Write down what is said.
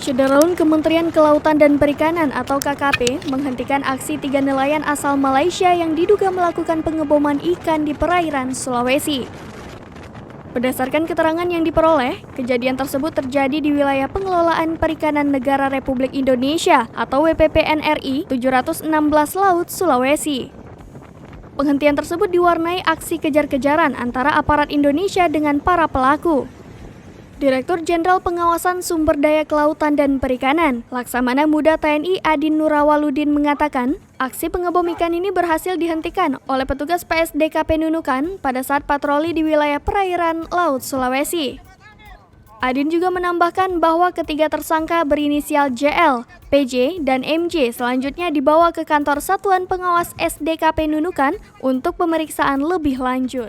Syederalun Kementerian Kelautan dan Perikanan atau KKP menghentikan aksi 3 nelayan asal Malaysia yang diduga melakukan pengeboman ikan di perairan Sulawesi. Berdasarkan keterangan yang diperoleh, kejadian tersebut terjadi di wilayah pengelolaan perikanan Negara Republik Indonesia atau WPPNRI 716 Laut Sulawesi. Penghentian tersebut diwarnai aksi kejar-kejaran antara aparat Indonesia dengan para pelaku. Direktur Jenderal Pengawasan Sumber Daya Kelautan dan Perikanan, Laksamana Muda TNI Adin Nurawaludin mengatakan, aksi pengebom ikan ini berhasil dihentikan oleh petugas PSDKP Nunukan pada saat patroli di wilayah perairan Laut Sulawesi. Adin juga menambahkan bahwa ketiga tersangka berinisial JL, PJ, dan MJ selanjutnya dibawa ke kantor Satuan Pengawas SDKP Nunukan untuk pemeriksaan lebih lanjut.